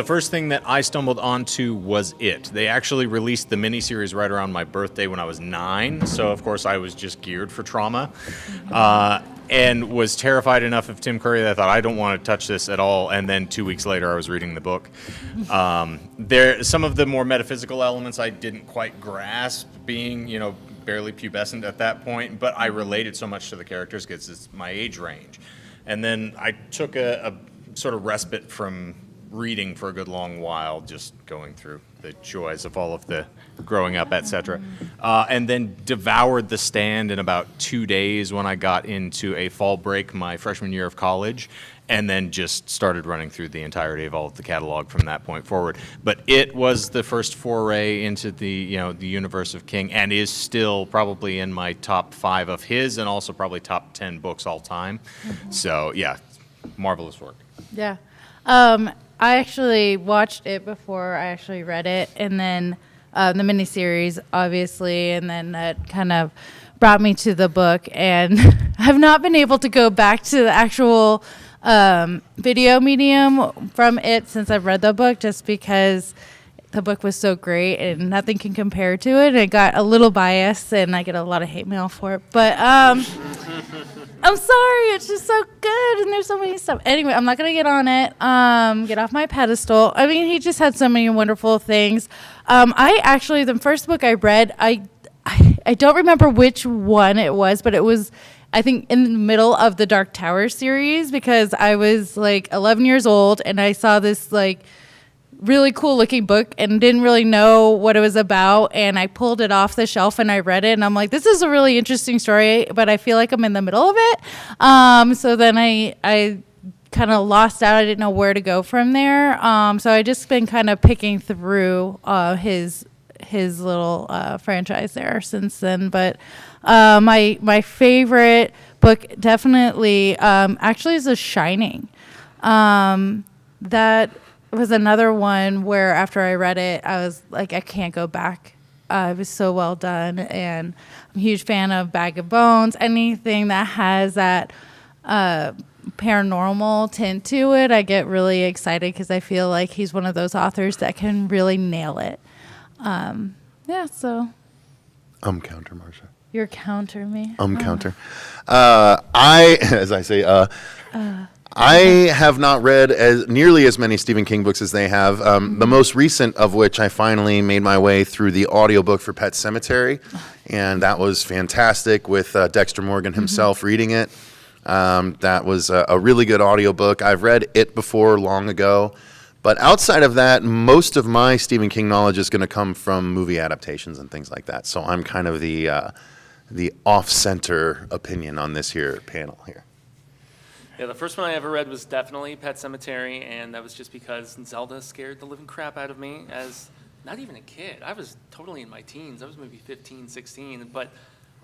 first thing that I stumbled onto was it. They actually released the miniseries right around my birthday when I was 9, so of course I was just geared for trauma. And was terrified enough of Tim Curry that I thought, I don't want to touch this at all. And then 2 weeks later, I was reading the book. Some of the more metaphysical elements I didn't quite grasp, being, barely pubescent at that point. But I related so much to the characters because it's my age range. And then I took a sort of respite from reading for a good long while, just going through the joys of all of the growing up, etc. And then devoured The Stand in about 2 days when I got into a fall break my freshman year of college, and then just started running through the entirety of all of the catalog from that point forward. But it was the first foray into the the universe of King, and is still probably in my top 5 of his, and also probably top 10 books all time. So yeah, marvelous work. Yeah. I actually watched it before I actually read it, and then the miniseries, obviously, and then that kind of brought me to the book, and I've not been able to go back to the actual video medium from it since I've read the book, just because the book was so great and nothing can compare to it. It got a little biased, and I get a lot of hate mail for it, but I'm sorry, it's just so good, and there's so many stuff. Anyway, I'm not going to get on it, get off my pedestal. I mean, he just had so many wonderful things. The first book I read, I don't remember which one it was, but it was, I think, in the middle of the Dark Tower series, because I was, 11 years old, and I saw this, really cool looking book and didn't really know what it was about, and I pulled it off the shelf and I read it, and I'm like, this is a really interesting story, but I feel like I'm in the middle of it. So then I kind of lost out. I didn't know where to go from there. So I just been kind of picking through his little franchise there since then. But my favorite book definitely actually is The Shining. That was another one where after I read it, I was like, I can't go back. It was so well done, and I'm a huge fan of Bag of Bones. Anything that has that paranormal tint to it, I get really excited because I feel like he's one of those authors that can really nail it. So. Counter, Marsha. You're counter me. Counter. I have not read nearly as many Stephen King books as they have. The most recent of which I finally made my way through the audiobook for Pet Sematary, and that was fantastic with Dexter Morgan himself reading it. That was a really good audiobook. I've read it before long ago, but outside of that, most of my Stephen King knowledge is going to come from movie adaptations and things like that. So I'm kind of the off-center opinion on this here panel here. Yeah, the first one I ever read was definitely Pet Sematary, and that was just because Zelda scared the living crap out of me as not even a kid. I was totally in my teens. I was maybe 15, 16, but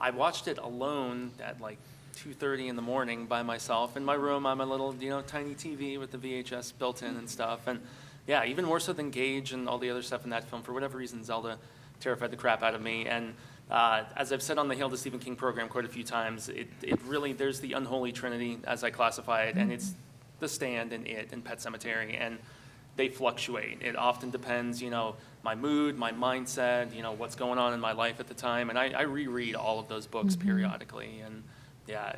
I watched it alone at 2:30 in the morning by myself in my room on my little, tiny TV with the VHS built in and stuff. And yeah, even more so than Gage and all the other stuff in that film, for whatever reason, Zelda terrified the crap out of me. And as I've said on the Hail to Stephen King program quite a few times, it really, there's the unholy trinity, as I classify it, and it's The Stand and it and Pet Sematary, and they fluctuate. It often depends, my mood, my mindset, what's going on in my life at the time, and I reread all of those books periodically, and yeah,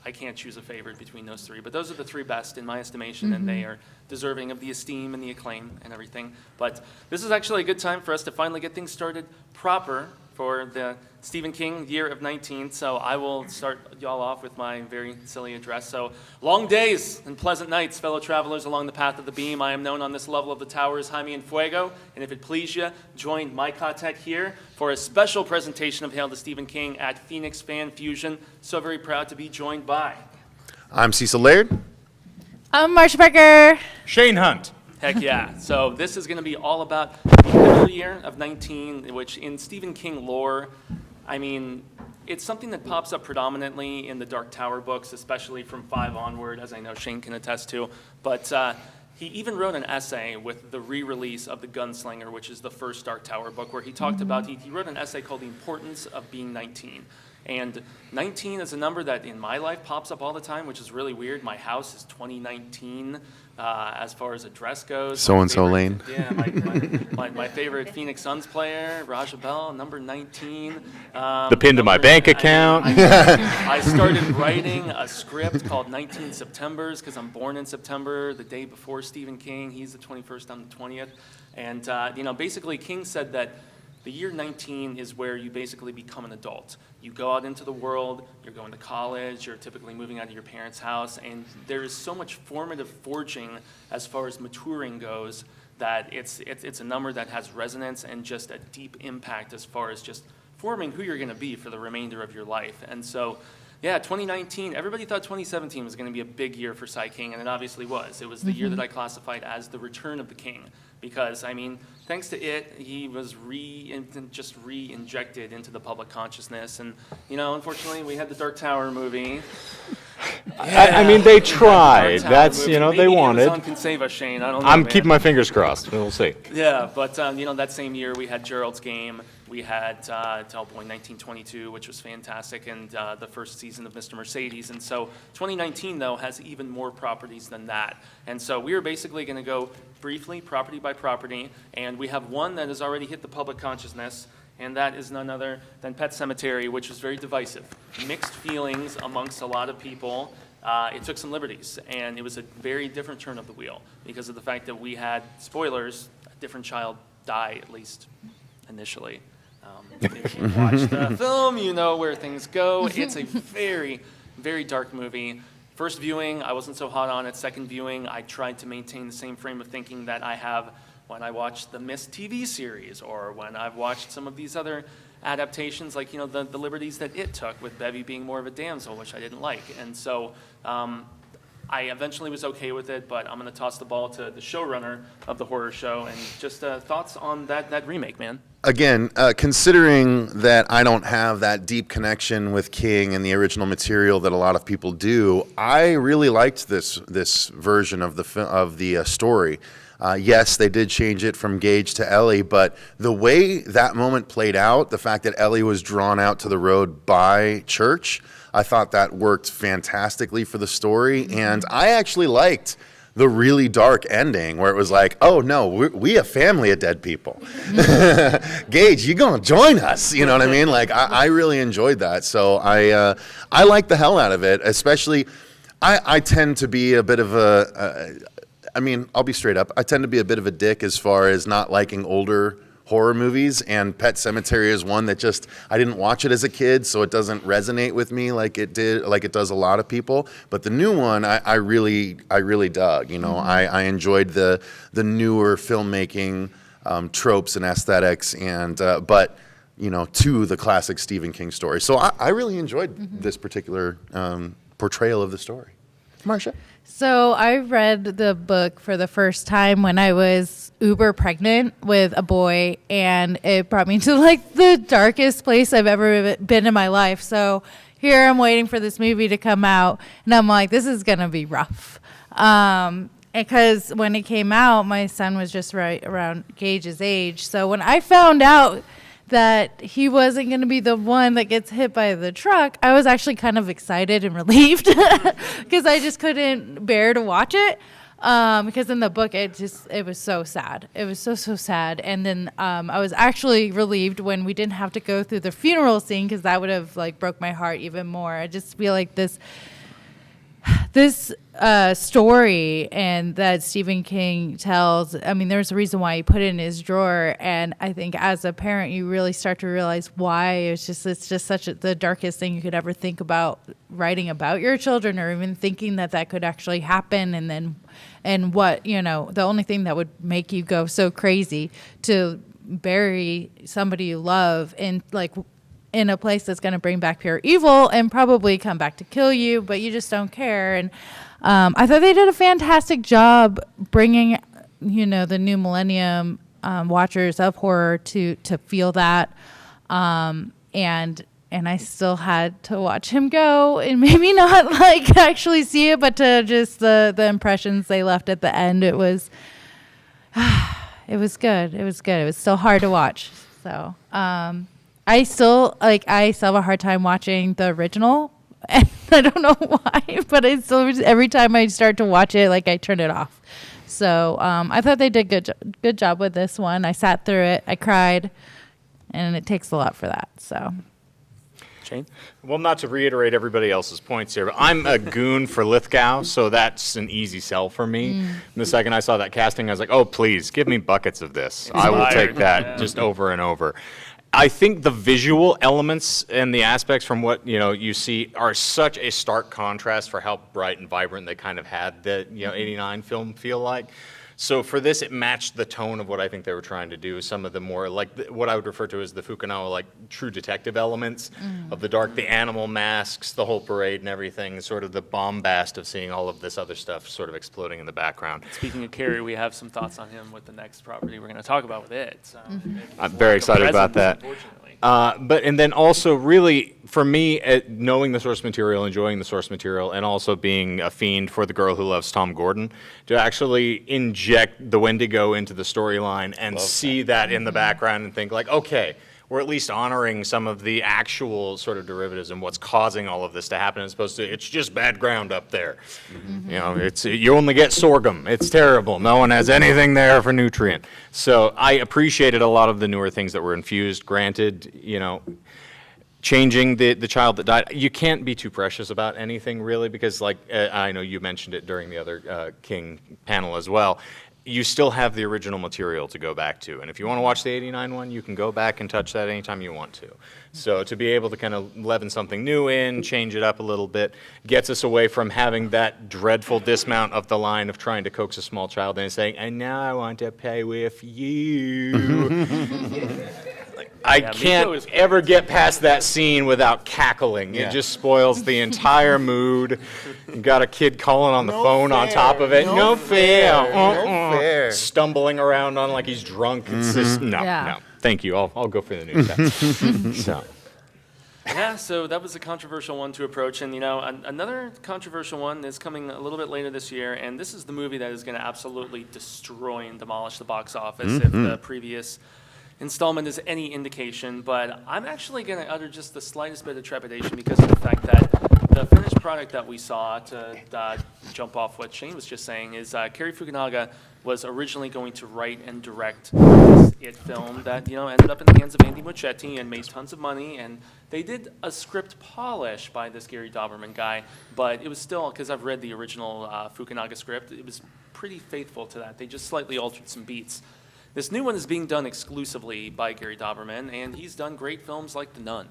I can't choose a favorite between those three, but those are the three best in my estimation, and they are deserving of the esteem and the acclaim and everything. But this is actually a good time for us to finally get things started proper for the Stephen King year of 19, so I will start y'all off with my very silly address. So, long days and pleasant nights, fellow travelers along the path of the beam. I am known on this level of the tower as Jaime and Fuego, and if it please you, join my Ka-Tet here for a special presentation of Hail to Stephen King at Phoenix Fan Fusion. So very proud to be joined by... I'm Cecil Laird. I'm Marsha Becker. Shane Hunt. Heck yeah. So this is going to be all about the pivotal year of 19, which in Stephen King lore, I mean, it's something that pops up predominantly in the Dark Tower books, especially from 5 onward, as I know Shane can attest to. But he even wrote an essay with the re-release of The Gunslinger, which is the first Dark Tower book, where he talked about, he wrote an essay called The Importance of Being 19. And 19 is a number that in my life pops up all the time, which is really weird. My house is 2019 as far as address goes. So-and-so lane. Yeah, my favorite Phoenix Suns player, Raja Bell, number 19. The pin to my bank account. I started writing a script called 19 Septembers because I'm born in September, the day before Stephen King. He's the 21st, I'm the 20th. And, basically King said that the year 19 is where you basically become an adult. You go out into the world, you're going to college, you're typically moving out of your parents' house, and there is so much formative forging as far as maturing goes that it's a number that has resonance and just a deep impact as far as just forming who you're going to be for the remainder of your life. And so, yeah, 2019, everybody thought 2017 was going to be a big year for Sai King, and it obviously was. It was the year that I classified as the return of the king. Because, thanks to it, he was re-injected into the public consciousness. And, unfortunately, we had the Dark Tower movie. They tried. That's, Maybe they wanted. Amazon can save us, Shane. I don't know, I'm man. keeping my fingers crossed. We'll see. Yeah, but, that same year, we had Gerald's Game. We had Hellboy 1922, which was fantastic, and the first season of Mr. Mercedes. And so 2019, though, has even more properties than that. And so we are basically going to go briefly, property by property, and we have one that has already hit the public consciousness, and that is none other than Pet Sematary, which was very divisive. Mixed feelings amongst a lot of people. It took some liberties, and it was a very different turn of the wheel because of the fact that we had, spoilers, a different child die, at least initially. If you watch the film, you know where things go. It's a very, very dark movie. First viewing, I wasn't so hot on it. Second viewing, I tried to maintain the same frame of thinking that I have when I watched the Mist TV series or when I've watched some of these other adaptations, like, the liberties that it took with Bevy being more of a damsel, which I didn't like. And so I eventually was okay with it, but I'm going to toss the ball to the showrunner of the horror show. And just thoughts on that remake, man. Again, considering that I don't have that deep connection with King and the original material that a lot of people do, I really liked this version of the story. Yes, they did change it from Gage to Ellie, but the way that moment played out, the fact that Ellie was drawn out to the road by Church, I thought that worked fantastically for the story, and I actually liked the really dark ending where it was like, oh no, we a family of dead people. Gage, you gonna join us? You know what I mean? Like, I really enjoyed that. So I like the hell out of it, especially, I tend to be a bit of I'll be straight up. I tend to be a bit of a dick as far as not liking older horror movies, and Pet Sematary is one that I didn't watch it as a kid, so it doesn't resonate with me like it does a lot of people. But the new one, I really dug. I enjoyed the newer filmmaking tropes and aesthetics, and but to the classic Stephen King story. So I really enjoyed this particular portrayal of the story. Marcia? So I read the book for the first time when I was uber pregnant with a boy, and it brought me to the darkest place I've ever been in my life. So here I'm waiting for this movie to come out, and I'm like, this is going to be rough. Because when it came out, my son was just right around Gage's age. So when I found out that he wasn't going to be the one that gets hit by the truck, I was actually kind of excited and relieved because I just couldn't bear to watch it. Because in the book, it was so sad. It was so sad. And then I was actually relieved when we didn't have to go through the funeral scene, because that would have broke my heart even more. I just feel like this story and that Stephen King tells, there's a reason why he put it in his drawer, and I think as a parent you really start to realize why. It's just the darkest thing you could ever think about writing about your children, or even thinking that could actually happen, and what the only thing that would make you go so crazy to bury somebody you love in a place that's going to bring back pure evil and probably come back to kill you, but you just don't care. And I thought they did a fantastic job bringing, the new millennium watchers of horror to feel that. And I still had to watch him go, and maybe not actually see it, but to just the impressions they left at the end. It was good. It was good. It was still hard to watch. So, I still have a hard time watching the original, and I don't know why, but I still every time I start to watch it, like I turn it off. So I thought they did good job with this one. I sat through it, I cried, and it takes a lot for that. So. Shane? Well, not to reiterate everybody else's points here, but I'm a goon for Lithgow, so that's an easy sell for me. The second I saw that casting, I was like, oh, please, give me buckets of this. I will take that just over and over. I think the visual elements and the aspects from what you see are such a stark contrast for how bright and vibrant they kind of had the 89 film feel like. So for this, it matched the tone of what I think they were trying to do. Some of the more what I would refer to as the Fukunaga true detective elements of the dark, the animal masks, the whole parade and everything, sort of the bombast of seeing all of this other stuff sort of exploding in the background. Speaking of Carrie, we have some thoughts on him with the next property we're going to talk about with it. So I'm very excited about that. And then also really, for me, knowing the source material, enjoying the source material, and also being a fiend for the girl who loves Tom Gordon, to actually inject the Wendigo into the storyline and see that in the background and think okay, we're at least honoring some of the actual sort of derivatives and what's causing all of this to happen, as opposed to it's just bad ground up there. You only get sorghum. It's terrible. No one has anything there for nutrient. So I appreciated a lot of the newer things that were infused. Granted, changing the child that died. You can't be too precious about anything really, because I know you mentioned it during the other King panel as well. You still have the original material to go back to. And if you want to watch the 89 one, you can go back and touch that anytime you want to. So to be able to kind of leaven something new in, change it up a little bit, gets us away from having that dreadful dismount of the line of trying to coax a small child in and saying, and now I want to play with you. I can't ever get past that scene without cackling. It just spoils the entire mood. You got a kid calling on the phone on top of it. No fair. No fair. Stumbling around on like he's drunk. It's just, no. Thank you. I'll go for the news. So that was a controversial one to approach. And, another controversial one is coming a little bit later this year. And this is the movie that is going to absolutely destroy and demolish the box office if the previous installment is any indication, but I'm actually going to utter just the slightest bit of trepidation because of the fact that the finished product that we saw, to jump off what Shane was just saying, is Cary Fukunaga was originally going to write and direct this It film that ended up in the hands of Andy Muschietti and made tons of money, and they did a script polish by this Gary Dauberman guy, but it was still, because I've read the original Fukunaga script, it was pretty faithful to that. They just slightly altered some beats. This new one is being done exclusively by Gary Dauberman, and he's done great films like The Nun.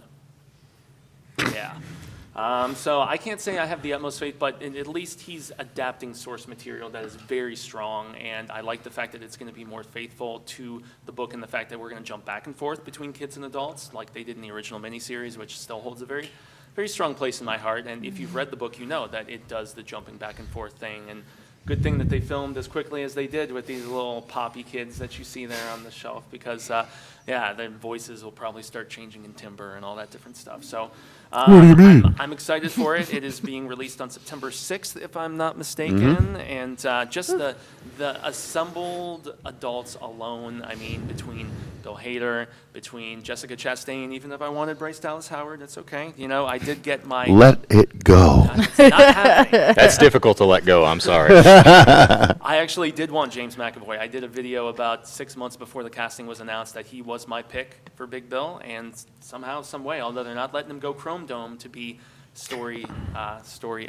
So I can't say I have the utmost faith, but at least he's adapting source material that is very strong, and I like the fact that it's going to be more faithful to the book and the fact that we're going to jump back and forth between kids and adults like they did in the original miniseries, which still holds a very, very strong place in my heart. And if you've read the book, you know that it does the jumping back and forth thing. And good thing that they filmed as quickly as they did with these little poppy kids that you see there on the shelf, because their voices will probably start changing in timbre and all that different stuff. So what do you mean? I'm excited for it. It is being released on September 6th, if I'm not mistaken. And just the assembled adults alone, I mean, between Bill Hader, between Jessica Chastain, even if I wanted Bryce Dallas Howard, it's okay. I did get my... Let it go. It's not happening. That's difficult to let go, I'm sorry. I actually did want James McAvoy. I did a video about 6 months before the casting was announced that he was my pick for Big Bill, and somehow, some way, although they're not letting him go Chrome Dome to be story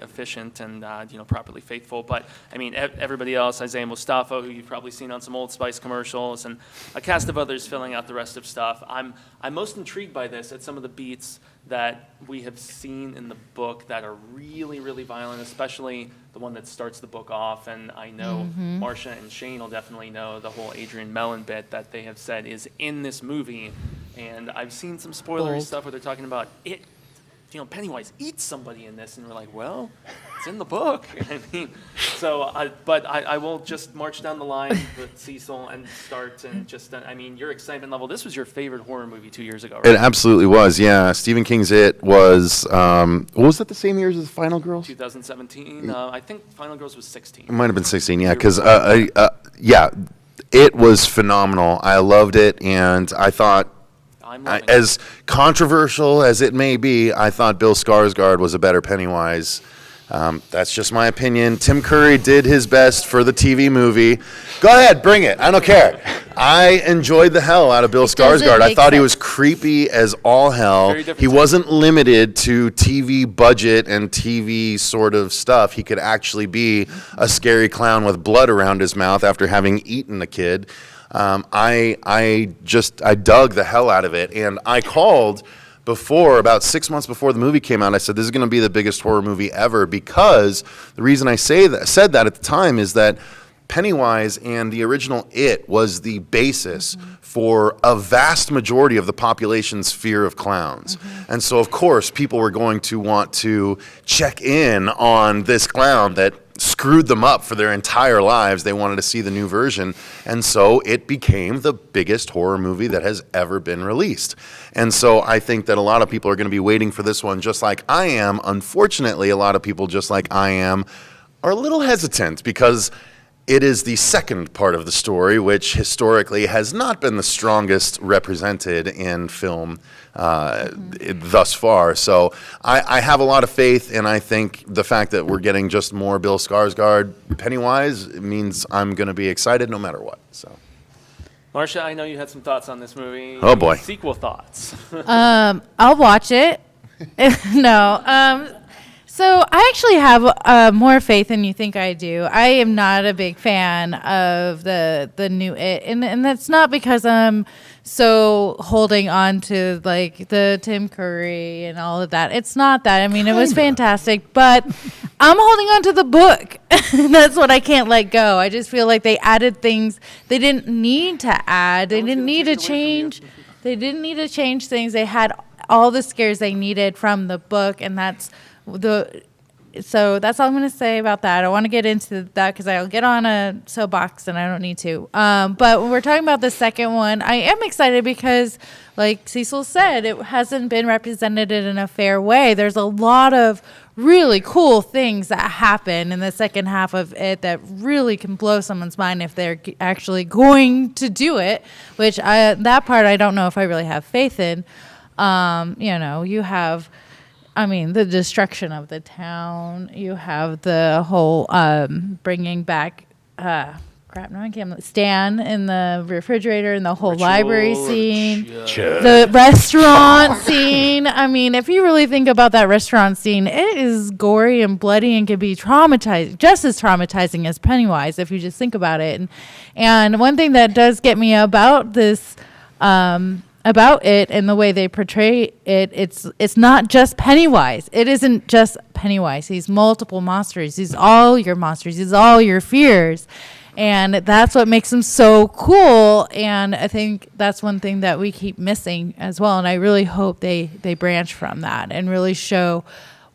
efficient and properly faithful. But I mean, everybody else, Isaiah Mustafa, who you've probably seen on some Old Spice commercials, and a cast of others filling out the rest of stuff. I'm most intrigued by this at some of the beats that we have seen in the book that are really, really violent, especially the one that starts the book off. And I know Marcia and Shane will definitely know the whole Adrian Mellon bit that they have said is in this movie. And I've seen some spoilery stuff where they're talking about it. Pennywise eats somebody in this, and we're like, well, it's in the book. I mean, but I will just march down the line with Cecil and start, and just, your excitement level. This was your favorite horror movie 2 years ago, right? It absolutely was, yeah. Stephen King's It was, was that the same year as Final Girls? 2017. I think Final Girls was 16. It might have been 16, yeah, because, it was phenomenal. I loved it, and I thought, I'm loving it. As controversial as it may be, I thought Bill Skarsgård was a better Pennywise. That's just my opinion. Tim Curry did his best for the TV movie. Go ahead, bring it. I don't care. I enjoyed the hell out of Bill Skarsgård. I thought he was creepy as all hell. He wasn't limited to TV budget and TV sort of stuff. He could actually be a scary clown with blood around his mouth after having eaten a kid. I dug the hell out of it, and I called about 6 months before the movie came out. I said, this is going to be the biggest horror movie ever, because the reason I said that at the time is that Pennywise and the original It was the basis for a vast majority of the population's fear of clowns. And so, of course, people were going to want to check in on this clown that screwed them up for their entire lives. They wanted to see the new version. And so it became the biggest horror movie that has ever been released. And so I think that a lot of people are going to be waiting for this one just like I am. Unfortunately, a lot of people just like I am are a little hesitant because it is the second part of the story, which historically has not been the strongest represented in film thus far. So I have a lot of faith, and I think the fact that we're getting just more Bill Skarsgård Pennywise means I'm going to be excited no matter what. So, Marcia, I know you had some thoughts on this movie. Oh, boy. Sequel thoughts. I'll watch it. No. So I actually have more faith than you think I do. I am not a big fan of the new It, and that's not because I'm so holding on to like the Tim Curry and all of that. It's not that. I mean, it was fantastic, but I'm holding on to the book. That's what I can't let go. I just feel like they added things they didn't need to add. They didn't need to change. They didn't need to change things. They had all the scares they needed from the book, and so that's all I'm going to say about that. I don't want to get into that because I'll get on a soapbox and I don't need to. But when we're talking about the second one, I am excited because, like Cecil said, it hasn't been represented in a fair way. There's a lot of really cool things that happen in the second half of it that really can blow someone's mind if they're actually going to do it, which that part I don't know if I really have faith in. You have... the destruction of the town. You have the whole bringing back Stan in the refrigerator and the whole library scene. The restaurant scene. If you really think about that restaurant scene, it is gory and bloody and can be traumatizing, just as traumatizing as Pennywise if you just think about it. And one thing that does get me about this about it and the way they portray it, it's not just Pennywise. It isn't just Pennywise. He's multiple monsters. He's all your monsters. He's all your fears. And that's what makes him so cool. And I think that's one thing that we keep missing as well. And I really hope they branch from that and really show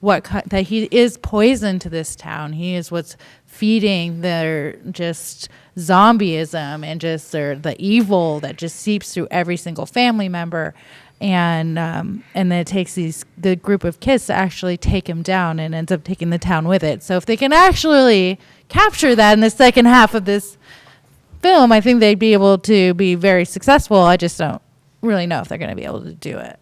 that he is poison to this town. He is what's feeding their just zombieism and just the evil that just seeps through every single family member. And then it takes the group of kids to actually take him down and ends up taking the town with it. So if they can actually capture that in the second half of this film, I think they'd be able to be very successful. I just don't really know if they're going to be able to do it.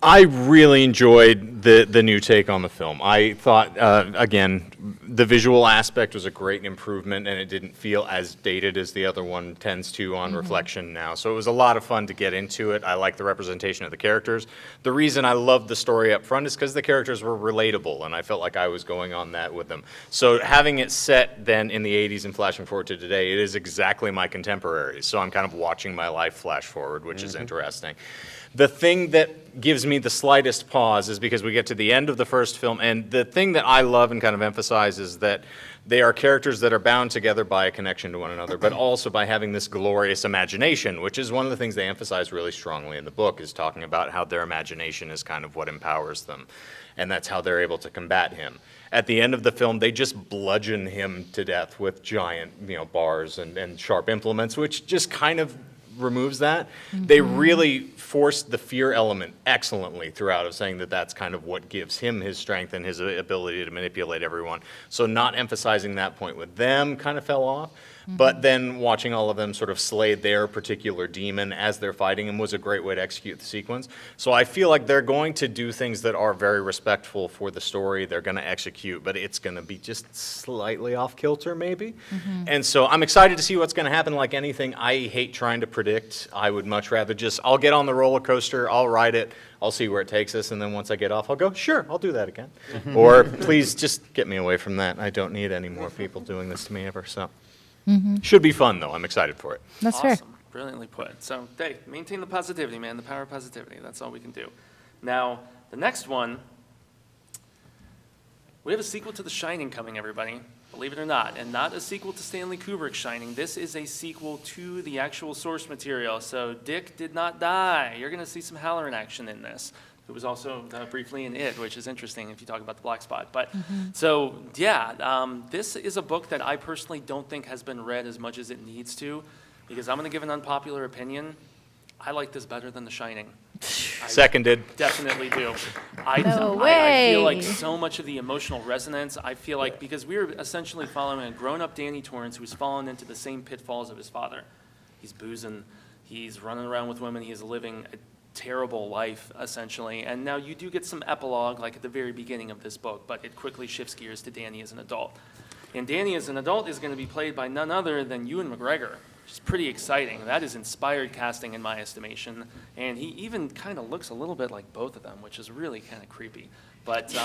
I really enjoyed the new take on the film. I thought, again, the visual aspect was a great improvement, and it didn't feel as dated as the other one tends to on reflection now. So it was a lot of fun to get into it. I like the representation of the characters. The reason I loved the story up front is because the characters were relatable, and I felt like I was going on that with them. So having it set then in the 80s and flashing forward to today, it is exactly my contemporaries. So I'm kind of watching my life flash forward, which is interesting. The thing that gives me the slightest pause is because we get to the end of the first film, and the thing that I love and kind of emphasize is that they are characters that are bound together by a connection to one another, but also by having this glorious imagination, which is one of the things they emphasize really strongly in the book, is talking about how their imagination is kind of what empowers them, and that's how they're able to combat him. At the end of the film, they just bludgeon him to death with giant, bars and sharp implements, which just kind of removes that. They really forced the fear element excellently throughout, of saying that that's kind of what gives him his strength and his ability to manipulate everyone. So not emphasizing that point with them kind of fell off. But then watching all of them sort of slay their particular demon as they're fighting him was a great way to execute the sequence. So I feel like they're going to do things that are very respectful for the story. They're going to execute, but it's going to be just slightly off kilter, maybe. And so I'm excited to see what's going to happen. Like anything, I hate trying to predict. I would much rather I'll get on the roller coaster, I'll ride it, I'll see where it takes us, and then once I get off, I'll go, sure, I'll do that again. Or please just get me away from that. I don't need any more people doing this to me ever, so. Should be fun, though. I'm excited for it. That's Awesome. fair. Brilliantly put. So, Dave, maintain the positivity, man, the power of positivity. That's all we can do. Now, the next one, we have a sequel to The Shining coming, everybody. Believe it or not. And not a sequel to Stanley Kubrick's Shining. This is a sequel to the actual source material. So, Dick did not die. You're going to see some Halloran action in this. It was also briefly in It, which is interesting if you talk about the black spot. But so, yeah, this is a book that I personally don't think has been read as much as it needs to, because I'm going to give an unpopular opinion. I like this better than The Shining. Seconded. Definitely do. No I feel way. like so much of the emotional resonance, I feel like, because we're essentially following a grown-up Danny Torrance who's fallen into the same pitfalls of his father. He's boozing, he's running around with women, he is living a terrible life, essentially. And now you do get some epilogue, like at the very beginning of this book, but it quickly shifts gears to Danny as an adult. And Danny as an adult is going to be played by none other than Ewan McGregor, which is pretty exciting. That is inspired casting in my estimation. And he even kind of looks a little bit like both of them, which is really kind of creepy. But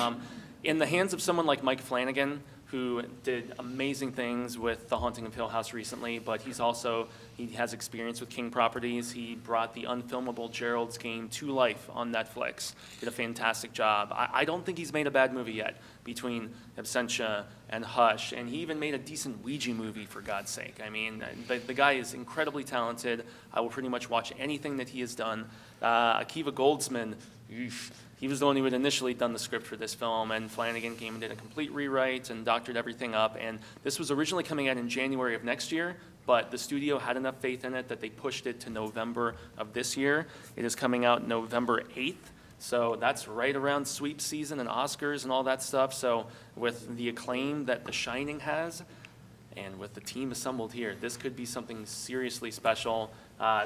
in the hands of someone like Mike Flanagan, who did amazing things with The Haunting of Hill House recently, but he has experience with King properties. He brought the unfilmable Gerald's Game to life on Netflix. Did a fantastic job. I don't think he's made a bad movie yet, between Absentia and Hush, and he even made a decent Ouija movie, for God's sake. I mean, the guy is incredibly talented. I will pretty much watch anything that he has done. Akiva Goldsman, he was the one who had initially done the script for this film, and Flanagan came and did a complete rewrite and doctored everything up. And this was originally coming out in January of next year, but the studio had enough faith in it that they pushed it to November of this year. It is coming out November 8th, so that's right around sweep season and Oscars and all that stuff. So with the acclaim that The Shining has, and with the team assembled here, this could be something seriously special.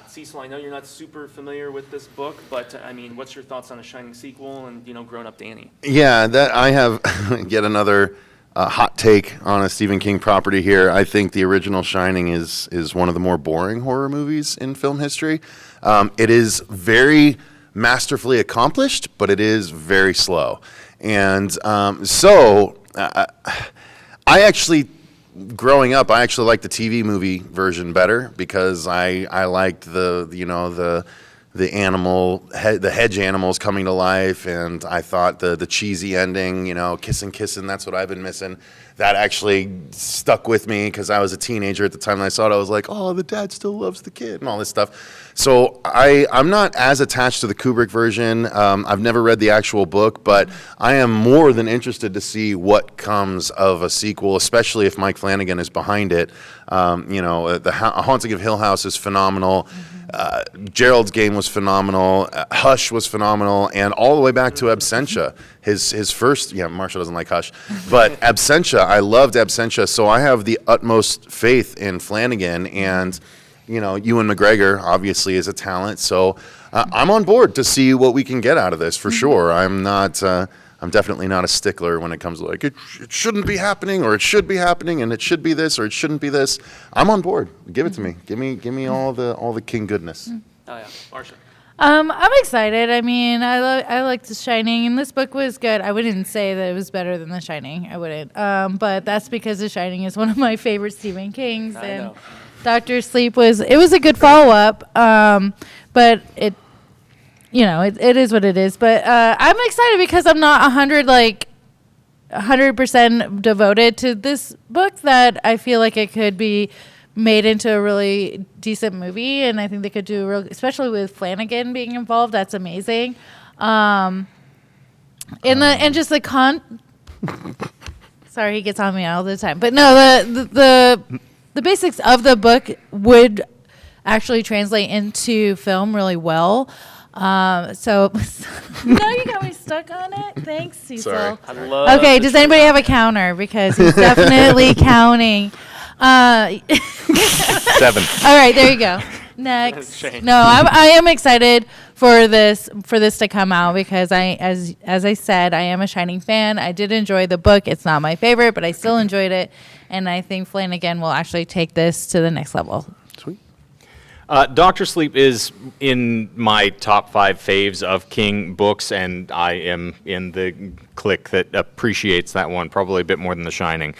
Cecil, I know you're not super familiar with this book, but I mean, what's your thoughts on a Shining sequel and, Grown Up Danny? Yeah, that I have yet another hot take on a Stephen King property here. I think the original Shining is one of the more boring horror movies in film history. It is very masterfully accomplished, but it is very slow. And so I actually, growing up, I actually liked the TV movie version better, because I liked the hedge animals coming to life, and I thought the cheesy ending, kissing, that's what I've been missing. That actually stuck with me, because I was a teenager at the time, and I saw it. I was like, oh, the dad still loves the kid, and all this stuff. So I'm not as attached to the Kubrick version. I've never read the actual book, but I am more than interested to see what comes of a sequel, especially if Mike Flanagan is behind it. The Haunting of Hill House is phenomenal. Gerald's Game was phenomenal. Hush was phenomenal, and all the way back to Absentia, his first. Yeah, Marsha doesn't like Hush, but Absentia, I loved Absentia, so I have the utmost faith in Flanagan, and Ewan McGregor obviously is a talent, so I'm on board to see what we can get out of this for sure. I'm definitely not a stickler when it comes to it shouldn't be happening, or it should be happening, and it should be this, or it shouldn't be this. I'm on board. Give it to me. Give me all the King goodness. Oh yeah, Marsha. I'm excited. I mean, I liked The Shining, and this book was good. I wouldn't say that it was better than The Shining. I wouldn't. But that's because The Shining is one of my favorite Stephen Kings, I and know. Dr. Sleep was a good follow up. But it is what it is. But I'm excited because I'm not 100% devoted to this book, that I feel like it could be made into a really decent movie, and I think they could do especially with Flanagan being involved. That's amazing. And just the sorry, he gets on me all the time, but no, the basics of the book would actually translate into film really well. So now you got me stuck on it. Thanks, Cecil. Sorry. I love Okay, the does anybody have a counter? Because he's definitely counting. 7. All right, there you go. Next. Shane. No, I am excited for this to come out because as I said, I am a Shining fan. I did enjoy the book. It's not my favorite, but I still enjoyed it, and I think Flanagan will actually take this to the next level. Sweet. Dr. Sleep is in my top 5 faves of King books, and I am in the clique that appreciates that one probably a bit more than The Shining.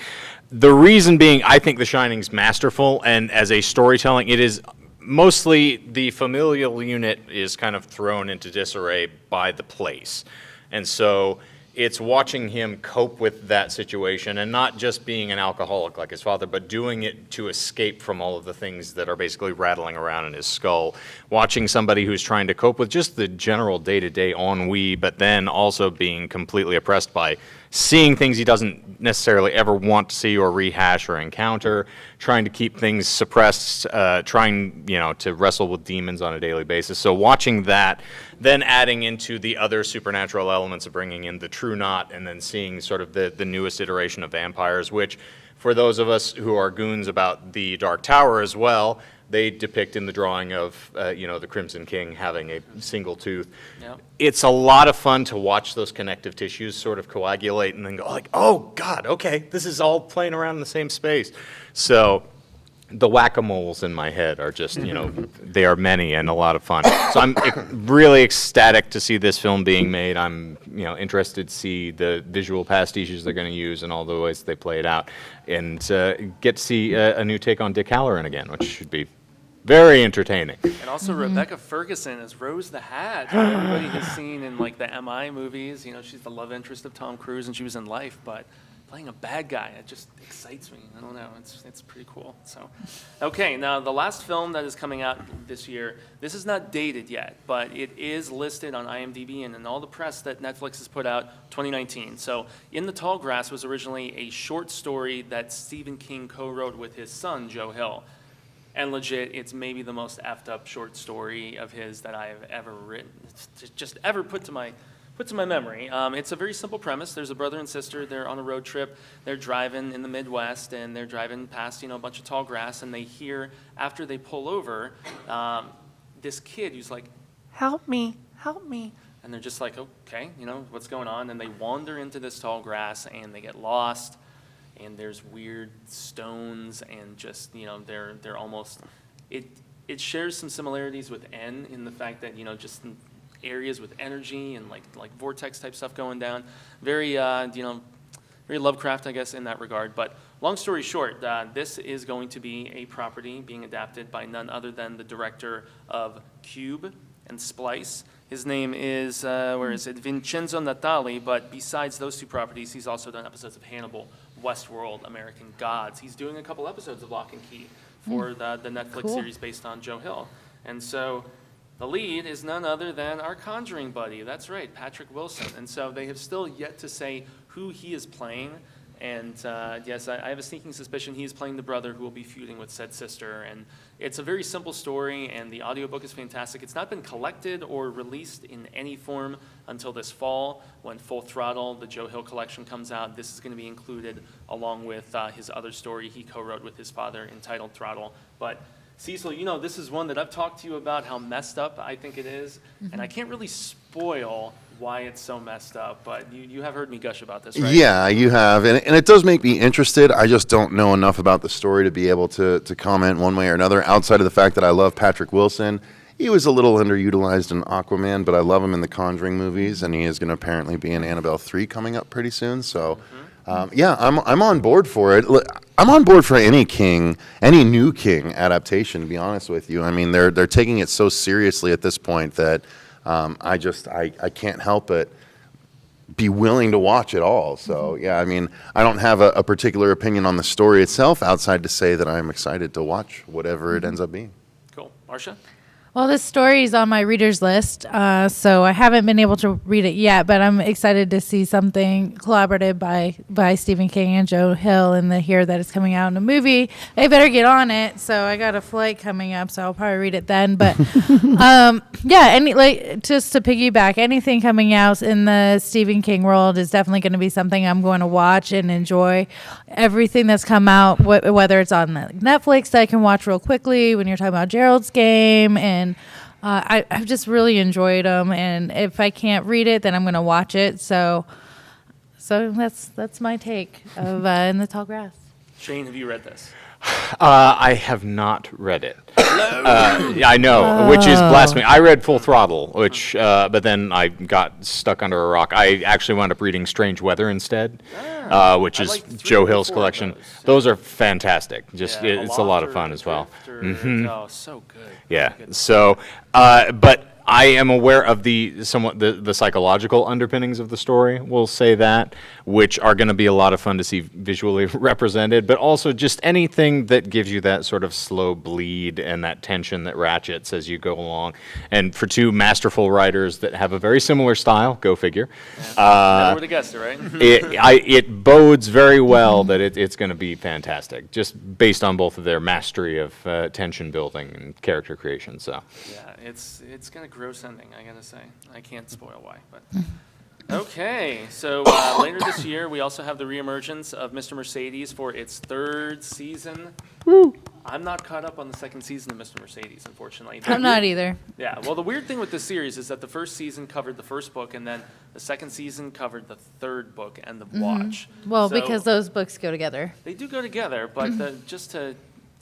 The reason being, I think The Shining's masterful, and as a storytelling, it is mostly the familial unit is kind of thrown into disarray by the place. And so it's watching him cope with that situation and not just being an alcoholic like his father, but doing it to escape from all of the things that are basically rattling around in his skull. Watching somebody who's trying to cope with just the general day-to-day ennui, but then also being completely oppressed by seeing things he doesn't necessarily ever want to see or rehash or encounter, trying to keep things suppressed, trying, to wrestle with demons on a daily basis. So watching that, then adding into the other supernatural elements of bringing in the True Knot, and then seeing sort of the newest iteration of vampires, which for those of us who are goons about the Dark Tower as well, they depict in the drawing of, the Crimson King having a single tooth. Yep. It's a lot of fun to watch those connective tissues sort of coagulate and then go like, oh, God, okay, this is all playing around in the same space. So the whack-a-moles in my head are just, they are many and a lot of fun. So I'm really ecstatic to see this film being made. I'm, interested to see the visual pastiches they're going to use and all the ways they play it out, and get to see a new take on Dick Halloran again, which should be very entertaining. And also Rebecca Ferguson as Rose the Hat, who everybody has seen in like the MI movies. She's the love interest of Tom Cruise, and she was in Life, but playing a bad guy, it just excites me. I don't know, it's pretty cool. So, okay, now the last film that is coming out this year, this is not dated yet, but it is listed on IMDb and in all the press that Netflix has put out, 2019. So, In the Tall Grass was originally a short story that Stephen King co-wrote with his son, Joe Hill. And legit, it's maybe the most effed up short story of his that I have ever written. It's just ever put to my memory. It's a very simple premise. There's a brother and sister. They're on a road trip. They're driving in the Midwest, and they're driving past, a bunch of tall grass, and they hear, after they pull over, this kid who's like, help me. And they're just like, okay, what's going on? And they wander into this tall grass, and they get lost. And there's weird stones, and just, they're almost, it shares some similarities with N in the fact that, just areas with energy and like vortex type stuff going down. Very, very Lovecraft, I guess, in that regard. But long story short, this is going to be a property being adapted by none other than the director of Cube and Splice. His name is, Vincenzo Natali, but besides those two properties, he's also done episodes of Hannibal, Westworld, American Gods. He's doing a couple episodes of Lock and Key for the Netflix series based on Joe Hill. And so the lead is none other than our Conjuring buddy. That's right, Patrick Wilson. And so they have still yet to say who he is playing. And yes, I have a sneaking suspicion he is playing the brother who will be feuding with said sister. And it's a very simple story, and the audiobook is fantastic. It's not been collected or released in any form until this fall when Full Throttle, the Joe Hill collection, comes out. This is going to be included along with his other story he co-wrote with his father entitled Throttle. But Cecil, this is one that I've talked to you about how messed up I think it is, and I can't really spoil why it's so messed up, but you have heard me gush about this, right? Yeah, you have, and it does make me interested. I just don't know enough about the story to be able to comment one way or another, outside of the fact that I love Patrick Wilson. He was a little underutilized in Aquaman, but I love him in the Conjuring movies, and he is going to apparently be in Annabelle 3 coming up pretty soon, so yeah, I'm on board for it. I'm on board for any new King adaptation, to be honest with you. I mean, they're taking it so seriously at this point that I can't help but be willing to watch it all. So, yeah, I mean, I don't have a particular opinion on the story itself outside to say that I'm excited to watch whatever it ends up being. Cool. Marcia? Well, this story is on my reader's list, so I haven't been able to read it yet, but I'm excited to see something collaborative by Stephen King and Joe Hill, and to hear that it's coming out in a movie. I better get on it, so I got a flight coming up, so I'll probably read it then. But just to piggyback, anything coming out in the Stephen King world is definitely going to be something I'm going to watch and enjoy. Everything that's come out, whether it's on Netflix that I can watch real quickly, when you're talking about Gerald's Game, and I've just really enjoyed them, and if I can't read it, then I'm going to watch it. So that's my take of In the Tall Grass. Shane, have you read this? I have not read it. I know, which is blasphemy. I read Full Throttle, but then I got stuck under a rock. I actually wound up reading Strange Weather instead, which is Joe Hill's collection. Those are fantastic. It's a lot of fun as well. Oh, so good. Yeah. So, but I am aware of the psychological underpinnings of the story, we'll say that, which are going to be a lot of fun to see visually represented, but also just anything that gives you that sort of slow bleed and that tension that ratchets as you go along. And for two masterful writers that have a very similar style, go figure. Never would have guessed it, right? It bodes very well that it's going to be fantastic, just based on both of their mastery of tension building and character creation. So. Yeah, it's going to gross ending, I gotta say. I can't spoil why, but okay. So later this year, we also have the reemergence of Mr. Mercedes for its 3rd season. Woo! I'm not caught up on the 2nd season of Mr. Mercedes, unfortunately. I'm not either. Yeah, well, the weird thing with this series is that the first season covered the first book, and then the 2nd season covered the 3rd book and the Watch. Well, So because those books go together. they do go together, but just to,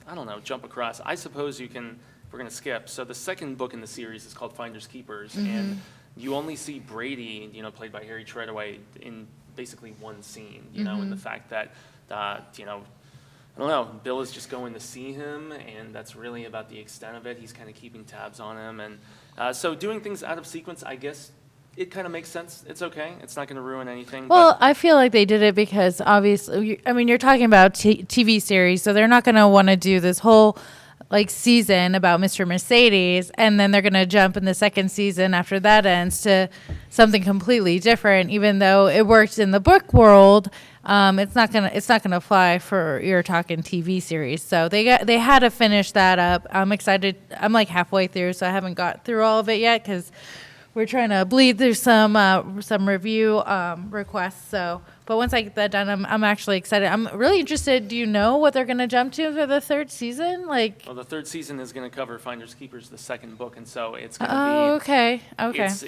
I don't know, jump across, I suppose you can. We're going to skip. So the 2nd book in the series is called Finders Keepers, and you only see Brady, played by Harry Treadaway, in basically one scene, and the fact that, I don't know, Bill is just going to see him, and that's really about the extent of it. He's kind of keeping tabs on him, and so doing things out of sequence, I guess, it kind of makes sense. It's okay. It's not going to ruin anything. Well, I feel like they did it because obviously, you're talking about TV series, so they're not going to want to do this whole season about Mr. Mercedes, and then they're going to jump in the 2nd season after that ends to something completely different. Even though it worked in the book world, it's not gonna fly for you're talking TV series. So they had to finish that up. I'm excited. I'm halfway through, so I haven't got through all of it yet because we're trying to bleed through some review requests. So. But once I get that done, I'm actually excited. I'm really interested. Do you know what they're going to jump to for the 3rd season? Well, the 3rd season is going to cover Finders Keepers, the 2nd book, and so it's going to be. Oh, okay.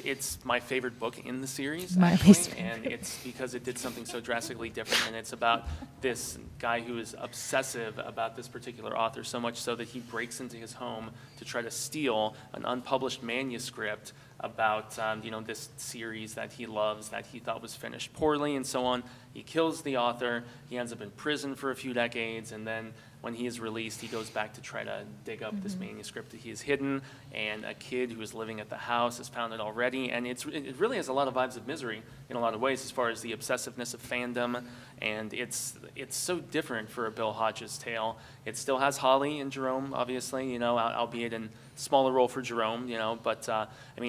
It's my favorite book in the series, My actually, least and it's because it did something so drastically different, and it's about this guy who is obsessive about this particular author, so much so that he breaks into his home to try to steal an unpublished manuscript about this series that he loves, that he thought was finished poorly, and so on. He kills the author. He ends up in prison for a few decades, and then when he is released, he goes back to try to dig up this manuscript that he has hidden, and a kid who is living at the house has found it already, and it really has a lot of vibes of Misery in a lot of ways as far as the obsessiveness of fandom, and it's so different for a Bill Hodges tale. It still has Holly and Jerome, obviously, albeit in smaller role for Jerome, but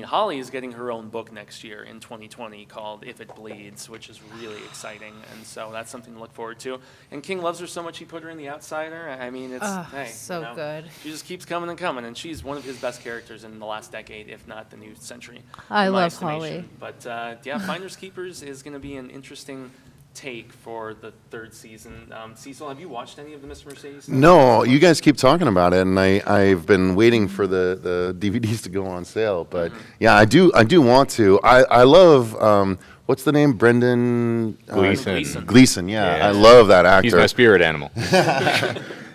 Holly is getting her own book next year in 2020 called If It Bleeds, which is really exciting, and so that's something to look forward to. And King loves her so much he put her in The Outsider. So good. She just keeps coming and coming, and she's one of his best characters in the last decade, if not the new century. I love Holly. But Finders Keepers is going to be an interesting take for the 3rd season. Cecil, have you watched any of the Mr. Mercedes stuff? No, you guys keep talking about it, and I've been waiting for the DVDs to go on sale. But I do want to. I love what's the name? Brendan Gleeson. Yeah, I love that actor. He's my spirit animal.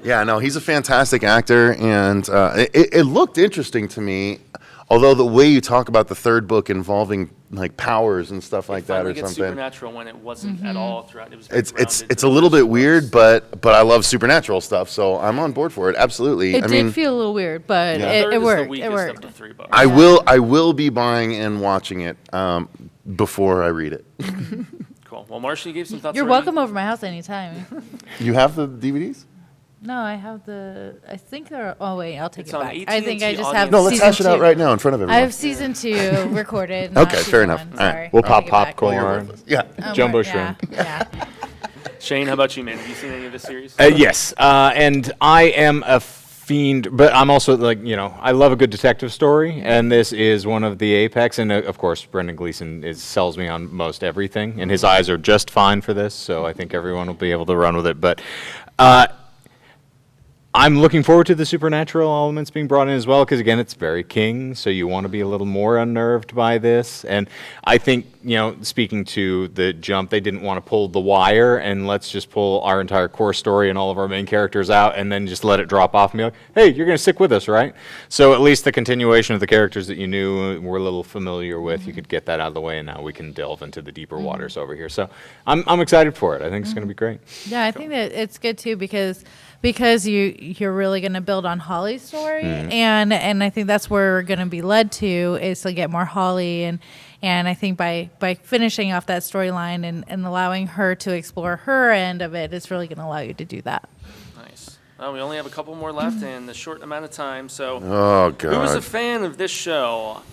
Yeah, no, he's a fantastic actor, and it looked interesting to me. Although the way you talk about the 3rd book involving powers and stuff like that or something, supernatural when it wasn't at all throughout. It was it's a little bit weird, but I love supernatural stuff, so I'm on board for it. Absolutely. It did feel a little weird, but it worked. It worked. Of the 3 books. I will be buying and watching it before I read it. Cool. Well, Marcia, you gave some thoughts. You're welcome over my house anytime. You have the DVDs? No, I have I think they're. Oh wait, I'll take It's it on back. I think I AT&T just have. No, let's season hash it out 2. right now in front of everyone. I have season 2 recorded. not Okay, fair season enough. 1, All right. Sorry. We'll I'll pop take it back. popcorn. Yeah. Jumbo yeah, shrimp. Yeah. Shane, how about you, man? Have you seen any of this series? Yes, and I am a fiend, but I'm also I love a good detective story, and this is one of the apex. And of course, Brendan Gleeson sells me on most everything, and his eyes are just fine for this. So I think everyone will be able to run with it. But I'm looking forward to the supernatural elements being brought in as well, because again, it's very King, so you want to be a little more unnerved by this. And I think, speaking to the jump, they didn't want to pull The Wire and let's just pull our entire core story and all of our main characters out and then just let it drop off and be like, hey, you're going to stick with us, right? So at least the continuation of the characters that you knew were a little familiar with, you could get that out of the way, and now we can delve into the deeper waters over here. So I'm excited for it. I think it's going to be great. Yeah, I think that it's good too because you're really going to build on Holly's story, and I think that's where we're going to be led to is to get more Holly, and I think by finishing off that storyline and allowing her to explore her end of it, it's really going to allow you to do that. Nice. Well, we only have a couple more left in a short amount of time, so Oh, God. who was a fan of this show?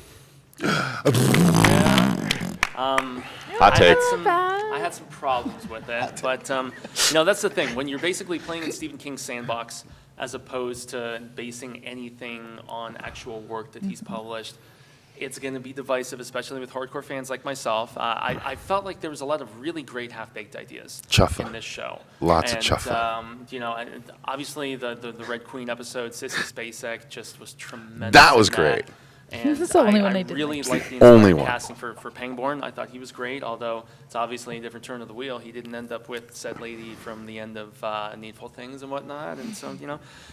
Hot take. I had some problems with it, but that's the thing. When you're basically playing in Stephen King's sandbox, as opposed to basing anything on actual work that he's published, it's going to be divisive, especially with hardcore fans like myself. I felt like there was a lot of really great half-baked ideas in this show. Lots of chuffa. Obviously the Red Queen episode, Sissy Spacek, just was tremendous. That was great. And That's the only one I I didn't really like. liked the Only entire one. casting for Pangborn. I thought he was great, although it's obviously a different turn of the wheel. He didn't end up with said lady from the end of Needful Things and whatnot, and so,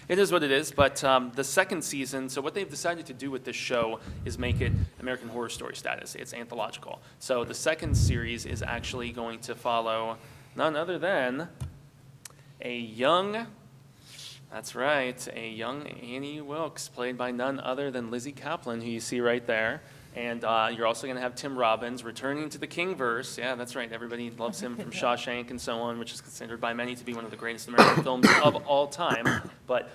it is what it is. But the second season, so what they've decided to do with this show is make it American Horror Story status. It's anthological. So the second series is actually going to follow none other than a young Annie Wilkes, played by none other than Lizzie Kaplan, who you see right there. And you're also going to have Tim Robbins returning to the Kingverse. Yeah, that's right. Everybody loves him from Shawshank and so on, which is considered by many to be one of the greatest American films of all time. But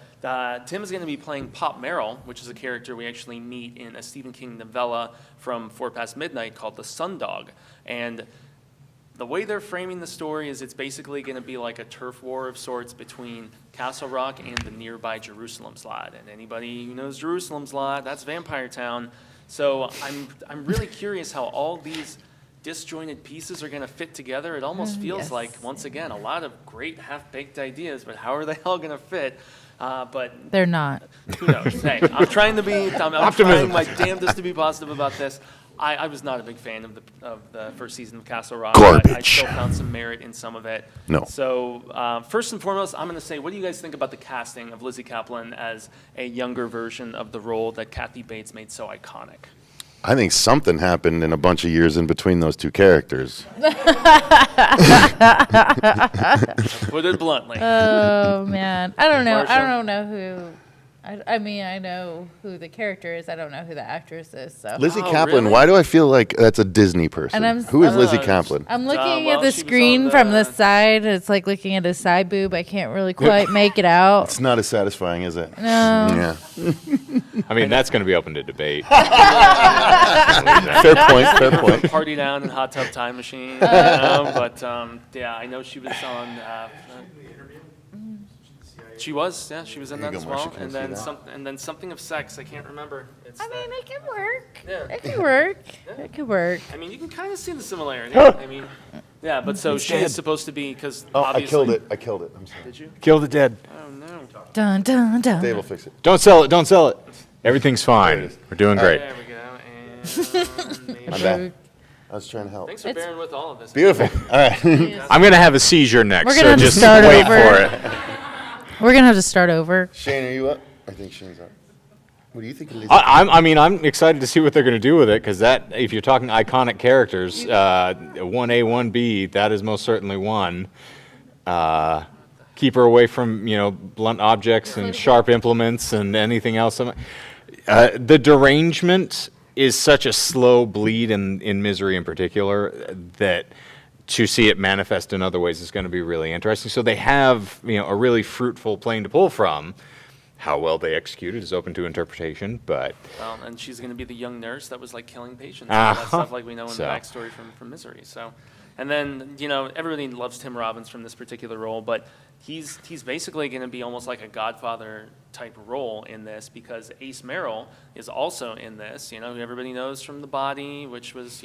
Tim is going to be playing Pop Merrill, which is a character we actually meet in a Stephen King novella from 4 Past Midnight called The Sundog. And the way they're framing the story is it's basically going to be like a turf war of sorts between Castle Rock and the nearby Jerusalem's Lot. And anybody who knows Jerusalem's Lot, that's Vampire Town. So I'm really curious how all these disjointed pieces are going to fit together. It almost feels like, once again, a lot of great half-baked ideas, but how are they all going to fit? But They're not. who knows? Hey, I'm trying my damnedest to be positive about this. I was not a big fan of the first season of Castle Rock. Garbage. I still found some merit in some of it. No. So first and foremost, I'm going to say, what do you guys think about the casting of Lizzie Kaplan as a younger version of the role that Kathy Bates made so iconic? I think something happened in a bunch of years in between those two characters. Put it bluntly. Oh man, I don't know. Marsha? I don't know who. I mean, I know who the character is. I don't know who the actress is. So Lizzie Oh, Kaplan, really? why do I feel like that's a Disney person? And Who is Lizzie Uh, Kaplan? I'm looking well, at the she was screen on from the- the side. It's like looking at a side boob. I can't really quite make it out. It's not as satisfying, is it? No. Yeah. I mean, that's going to be open to debate. Fair point, fair point. Party Down and Hot Tub Time Machine. But yeah, I know she was on. She was in There that you as go, well, Marsha, can I and see then that? something of sex. I can't remember. It's I mean, it could work. Yeah. It could work. It could work. I mean, you can kind of see the similarity. I mean, yeah, but so she is supposed to be because Oh, I obviously. killed it. I killed it. I'm sorry. Did you? Kill the dead. Oh no. Dun dun dun. Dave will fix it. Don't sell it. Don't sell it. Everything's fine. We're doing great. There we go. And maybe. My bad. I was trying to help. Thanks for It's- bearing with all of this. Beautiful. All right. I'm going to have a seizure next, We're gonna so have to just start wait over. for it. We're gonna have to start over. Shane, are you up? I think Shane's up. What do you think of Lizzie? I'm excited to see what they're going to do with it, because that, if you're talking iconic characters, 1A, 1B, that is most certainly one. Keep her away from, blunt objects and sharp implements and anything else. The derangement is such a slow bleed in Misery in particular that to see it manifest in other ways is going to be really interesting. So they have, a really fruitful plane to pull from. How well they execute it is open to interpretation, but... Well, and she's going to be the young nurse that was, like, killing patients. And all that stuff like we know in the backstory from Misery. So, and then, everybody loves Tim Robbins from this particular role, but he's basically going to be almost like a Godfather-type role in this because Ace Merrill is also in this, who everybody knows from The Body, which was,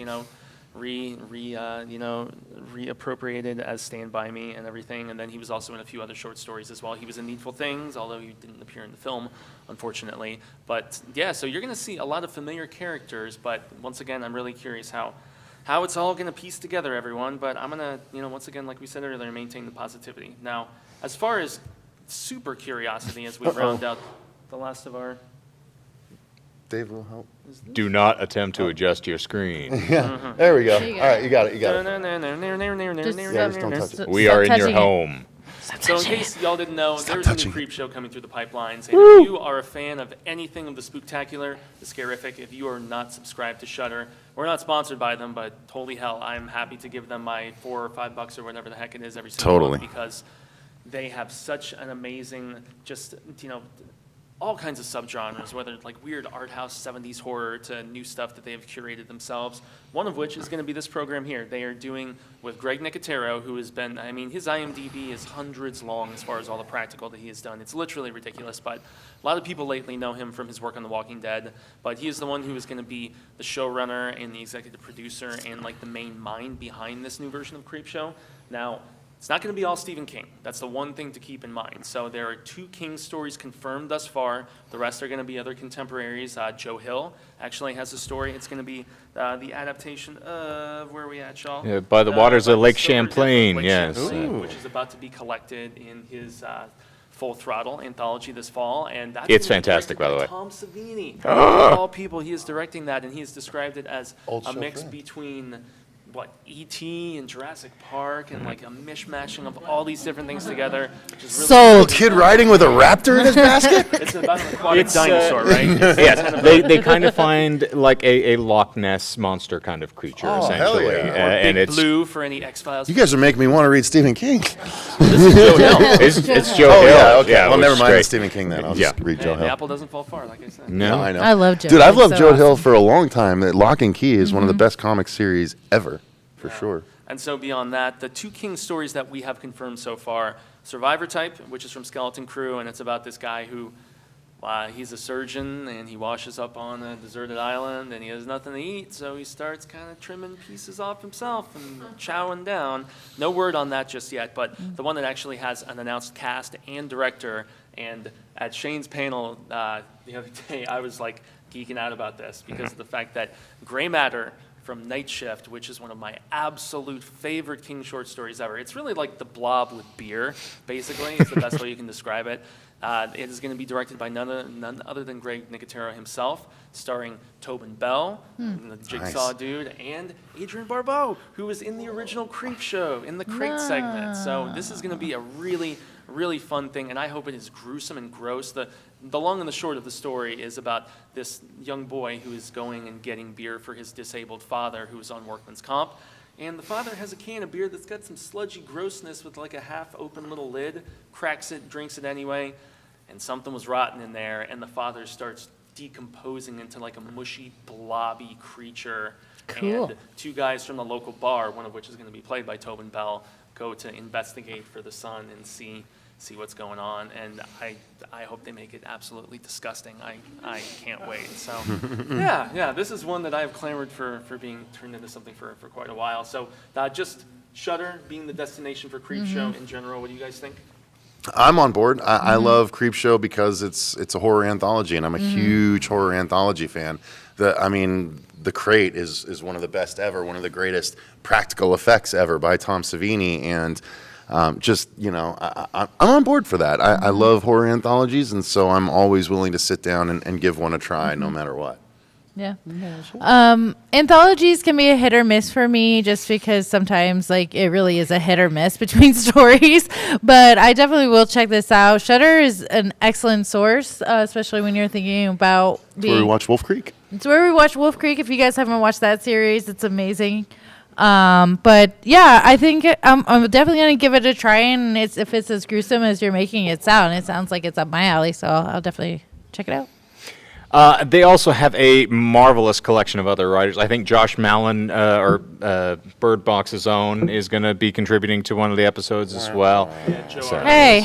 reappropriated as Stand By Me and everything, and then he was also in a few other short stories as well. He was in Needful Things, although he didn't appear in the film, unfortunately. But yeah, so you're going to see a lot of familiar characters, but once again, I'm really curious how it's all going to piece together, everyone. But I'm going to, once again, like we said earlier, maintain the positivity. Now, as far as super curiosity, as we round out the last of our... Dave will help. Do not attempt to adjust your screen. Yeah, there we go. There you go. All right, you got it. Just don't touch it. We are in your home. So in case y'all didn't know, there's a new Creepshow coming through the pipelines. And if you are a fan of anything of the spooktacular, the scarific, if you are not subscribed to Shudder, we're not sponsored by them, but holy hell, I'm happy to give them my $4 or $5 or whatever the heck it is every single month because they have such an amazing, all kinds of subgenres, whether it's like weird art house 70s horror to new stuff that they have curated themselves, one of which is going to be this program here. They are doing with Greg Nicotero, who has been, his IMDb is hundreds long as far as all the practical that he has done. It's literally ridiculous, but a lot of people lately know him from his work on The Walking Dead, but he is the one who is going to be the showrunner and the executive producer and like the main mind behind this new version of Creepshow. Now, it's not going to be all Stephen King. That's the one thing to keep in mind. So there are 2 King stories confirmed thus far. The rest are going to be other contemporaries. Joe Hill actually has a story. It's going to be the adaptation of, where are we at, Shaw? Yeah, by the waters of Lake Champlain, yes. Which is about to be collected in his Full Throttle anthology this fall. And that's It's fantastic, by the way. Tom Savini. Of all people, he is directing that, and he has described it as a mix between... E.T. and Jurassic Park and like a mishmashing of all these different things together. Which is really Sold. Kid riding with a raptor in his basket? It's about an aquatic dinosaur, right? Yes, they kind of find like a Loch Ness monster kind of creature, Oh, essentially. hell yeah. And Big it's Blue for any X-Files. You guys are making me want to read Stephen King. Joe Hill. It's Joe Oh, Hill. yeah, okay. Well, which never is mind great. Stephen King then. I'll just read Joe And the Hill. apple doesn't fall far, like I said. No, I know. I love Joe. Dude, I've He's loved so Joe Hill awesome. for a long time. Lock and Key is one of the best comic series ever, for sure. And so beyond that, the 2 King stories that we have confirmed so far, Survivor Type, which is from Skeleton Crew, and it's about this guy who, he's a surgeon, and he washes up on a deserted island, and he has nothing to eat, so he starts kind of trimming pieces off himself and chowing down. No word on that just yet, but the one that actually has an announced cast and director, and at Shane's panel the other day, I was like geeking out about this because of the fact that Gray Matter from Night Shift, which is one of my absolute favorite King short stories ever. It's really like The Blob with beer, basically. It's the best way you can describe it. It is going to be directed by none other than Greg Nicotero himself, starring Tobin Bell, the Jigsaw dude, and Adrienne Barbeau, who was in the original Creepshow in the Crate segment. So this is going to be a really, really fun thing, and I hope it is gruesome and gross. The long and the short of the story is about this young boy who is going and getting beer for his disabled father who is on workman's comp. And the father has a can of beer that's got some sludgy grossness with like a half-open little lid, cracks it, drinks it anyway, and something was rotten in there, and the father starts decomposing into like a mushy, blobby creature. Cool. And 2 guys from the local bar, one of which is going to be played by Tobin Bell, go to investigate for the son and see what's going on, and I hope they make it absolutely disgusting. I can't wait. So yeah, this is one that I've clamored for being turned into something for quite a while. So just Shudder being the destination for Creepshow in general. What do you guys think? I'm on board. I love Creepshow because it's a horror anthology, and I'm a huge horror anthology fan. The Crate is one of the best ever, one of the greatest practical effects ever by Tom Savini, and I'm on board for that. I love horror anthologies, and so I'm always willing to sit down and give one a try, no matter what. Yeah. Anthologies can be a hit or miss for me just because sometimes it really is a hit or miss between stories, but I definitely will check this out. Shudder is an excellent source, especially when you're thinking about Where we watch Wolf Creek. It's where we watch Wolf Creek. If you guys haven't watched that series, it's amazing. But yeah, I think I'm definitely gonna give it a try. And if it's as gruesome as you're making it sounds like it's up my alley. So I'll definitely check it out. They also have a marvelous collection of other writers. I think Josh Malin, or Bird Box's own, is going to be contributing to one of the episodes as well. Hey.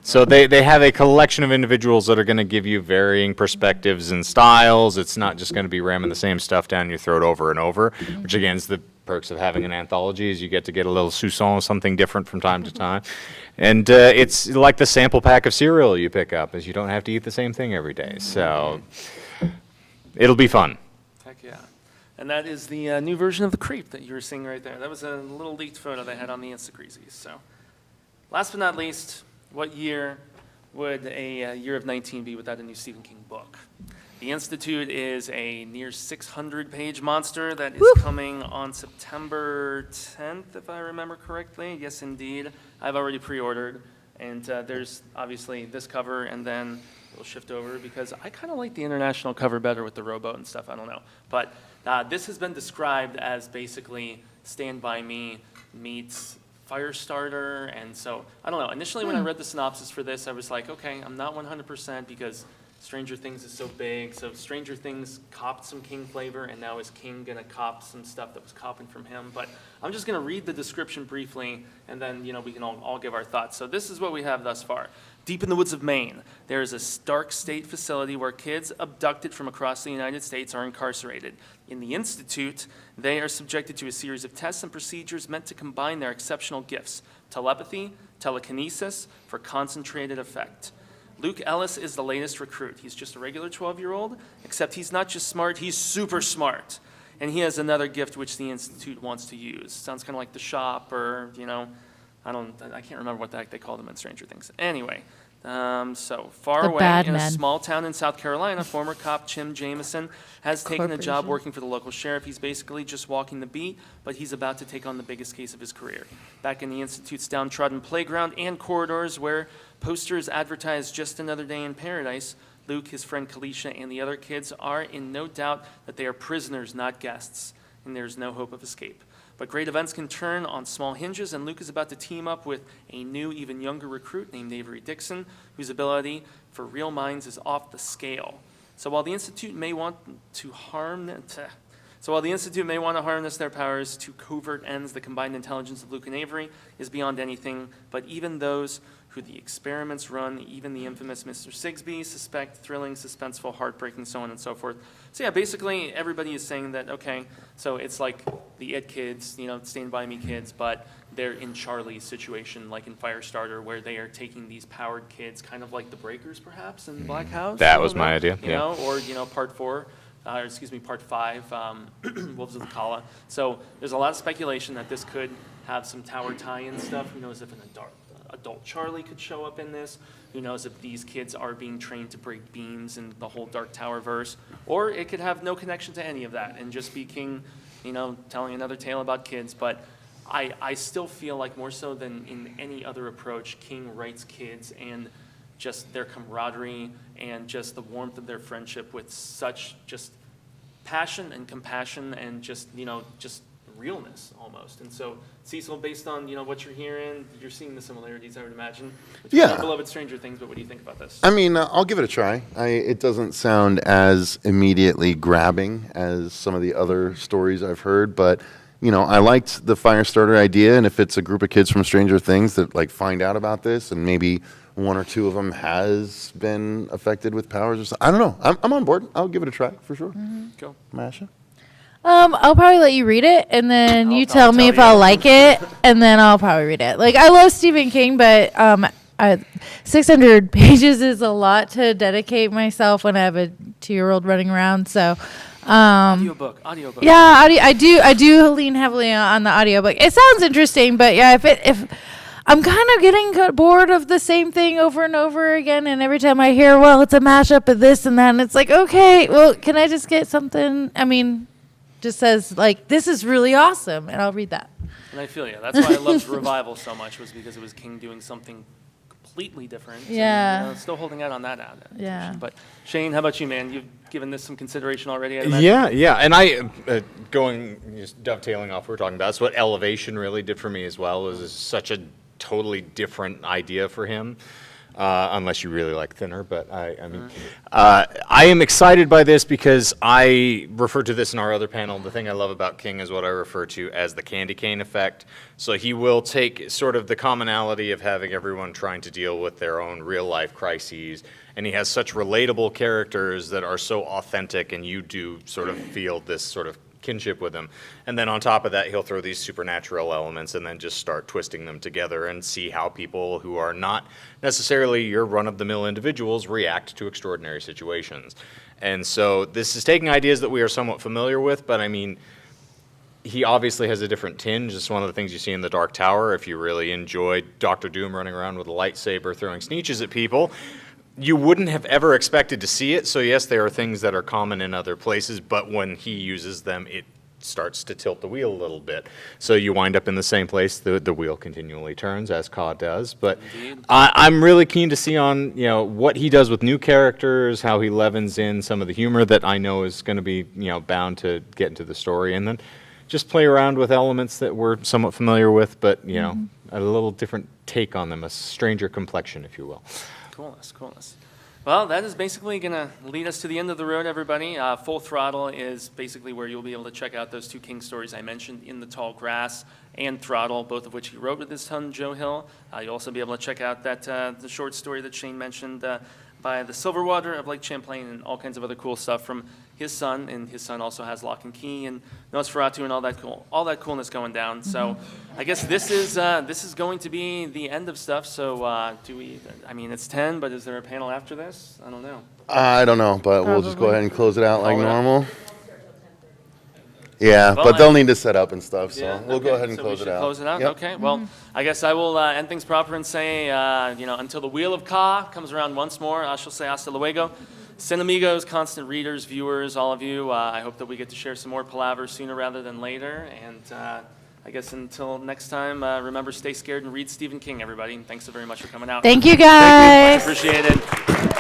So they have a collection of individuals that are going to give you varying perspectives and styles. It's not just going to be ramming the same stuff down your throat over and over, which again is the perks of having an anthology, is you get to get a little soupçon of something different from time to time. And it's like the sample pack of cereal you pick up, as you don't have to eat the same thing every day. So it'll be fun. Heck yeah. And that is the new version of the Creep that you were seeing right there. That was a little leaked photo they had on the Instagreasies. So last but not least, what year would a year of 19 be without a new Stephen King book? The Institute is a near 600-page monster that is coming on September 10th, if I remember correctly. Yes, indeed. I've already pre-ordered. And there's obviously this cover, and then we'll shift over because I kind of like the international cover better with the rowboat and stuff. I don't know. But this has been described as basically Stand By Me meets Firestarter. And so, I don't know. Initially, when I read the synopsis for this, I was like, okay, I'm not 100% because Stranger Things is so big, so Stranger Things copped some King flavor, and now is King going to cop some stuff that was copping from him? But I'm just going to read the description briefly, and then we can all give our thoughts. So this is what we have thus far. Deep in the woods of Maine, there is a Stark State facility where kids abducted from across the United States are incarcerated. In the Institute, they are subjected to a series of tests and procedures meant to combine their exceptional gifts, telepathy, telekinesis, for concentrated effect. Luke Ellis is the latest recruit. He's just a regular 12-year-old, except he's not just smart, he's super smart. And he has another gift which the Institute wants to use. Sounds kind of like the shop, or, I can't remember what the heck they call them in Stranger Things. Anyway, so far The away bad in a men. small town in South Carolina, former cop Jim Jameson has taken a job Corporation. working for the local sheriff. He's basically just walking the beat, but he's about to take on the biggest case of his career. Back in the Institute's downtrodden playground and corridors where posters advertise just another day in paradise, Luke, his friend Kalisha, and the other kids are in no doubt that they are prisoners, not guests, and there's no hope of escape. But great events can turn on small hinges, and Luke is about to team up with a new, even younger recruit named Avery Dixon, whose ability for real minds is off the scale. So while the Institute may want to harness their powers to covert ends, the combined intelligence of Luke and Avery is beyond anything, but even those who the experiments run, even the infamous Mr. Sigsbee, suspect thrilling, suspenseful, heartbreaking, so on and so forth. So yeah, basically everybody is saying that, okay, so it's like the It kids, Stand By Me kids, but they're in Charlie's situation, like in Firestarter, where they are taking these powered kids, kind of like the Breakers, perhaps, in Black House. That was my idea, Or, part 5, Wolves of the Kala. So there's a lot of speculation that this could have some tower tie-in stuff. Who knows if an adult Charlie could show up in this? Who knows if these kids are being trained to break beams in the whole Dark Tower verse? Or it could have no connection to any of that and just be King, telling another tale about kids. But I still feel like more so than in any other approach, King writes kids and just their camaraderie and just the warmth of their friendship with such just passion and compassion and just realness almost. And so, Cecil, based on what you're hearing, you're seeing the similarities, I would imagine. Yeah. Your beloved Stranger Things, but what do you think about this? I mean, I'll give it a try. It doesn't sound as immediately grabbing as some of the other stories I've heard, but I liked the Firestarter idea, and if it's a group of kids from Stranger Things that find out about this, and maybe one or two of them has been affected with powers or something, I don't know. I'm on board. I'll give it a try for sure. Cool. Masha? I'll probably let you read it, and then you tell me if you. I'll like it, and then I'll probably read it. I love Stephen King, but 600 pages is a lot to dedicate myself when I have a 2-year-old running around. So, Audiobook. yeah, I do lean heavily on the audiobook. It sounds interesting, but yeah, if I'm kind of getting bored of the same thing over and over again, and every time I hear, well, it's a mashup of this and that, and it's like, okay, well, can I just get something? I mean, just says this is really awesome, and I'll read that. And I feel you. That's why I loved Revival so much, was because it was King doing something completely different. Yeah. And, still holding out on that adaptation. Yeah. But Shane, how about you, man? You've given this some consideration already, I'd imagine? Yeah, and I just dovetailing off what we're talking about. That's what Elevation really did for me as well. It was such a totally different idea for him. Unless you really like thinner, but I am excited by this because I referred to this in our other panel. The thing I love about King is what I refer to as the candy cane effect. So he will take sort of the commonality of having everyone trying to deal with their own real life crises, and he has such relatable characters that are so authentic, and you do sort of feel this sort of kinship with him. And then on top of that, he'll throw these supernatural elements and then just start twisting them together and see how people who are not necessarily your run-of-the-mill individuals react to extraordinary situations. And so this is taking ideas that we are somewhat familiar with, but I mean, he obviously has a different tinge. It's one of the things you see in The Dark Tower. If you really enjoyed Dr. Doom running around with a lightsaber throwing sneeches at people, you wouldn't have ever expected to see it. So yes, there are things that are common in other places, but when he uses them, it starts to tilt the wheel a little bit. So you wind up in the same place. The wheel continually turns, as Ka does. But I'm really keen to see on what he does with new characters, how he leavens in some of the humor that I know is going to be bound to get into the story, and then just play around with elements that we're somewhat familiar with, but a little different take on them, a stranger complexion, if you will. Coolness. Well, that is basically going to lead us to the end of the road, everybody. Full Throttle is basically where you'll be able to check out those two King stories I mentioned, In the Tall Grass and Throttle, both of which he wrote with his son, Joe Hill. You'll also be able to check out that the short story that Shane mentioned by the Silver Water of Lake Champlain and all kinds of other cool stuff from his son. And his son also has Lock and Key and Nosferatu and all that coolness going down. So I guess this is going to be the end of stuff. So it's 10, but is there a panel after this? I don't know. I don't know, but we'll just go ahead and close it out like Call it out. normal. Yeah, Well, but they'll need to set up and stuff, so Yeah, we'll go okay. ahead and So close we it should out. Close it out? Yep. Okay, well, I guess I will end things proper and say, until the Wheel of Ka comes around once more, I shall say hasta luego. Sin amigos, constant readers, viewers, all of you, I hope that we get to share some more palaver sooner rather than later. And I guess until next time, remember, stay scared and read Stephen King, everybody. And thanks so very much for coming out. Thank you, guys. Appreciate it.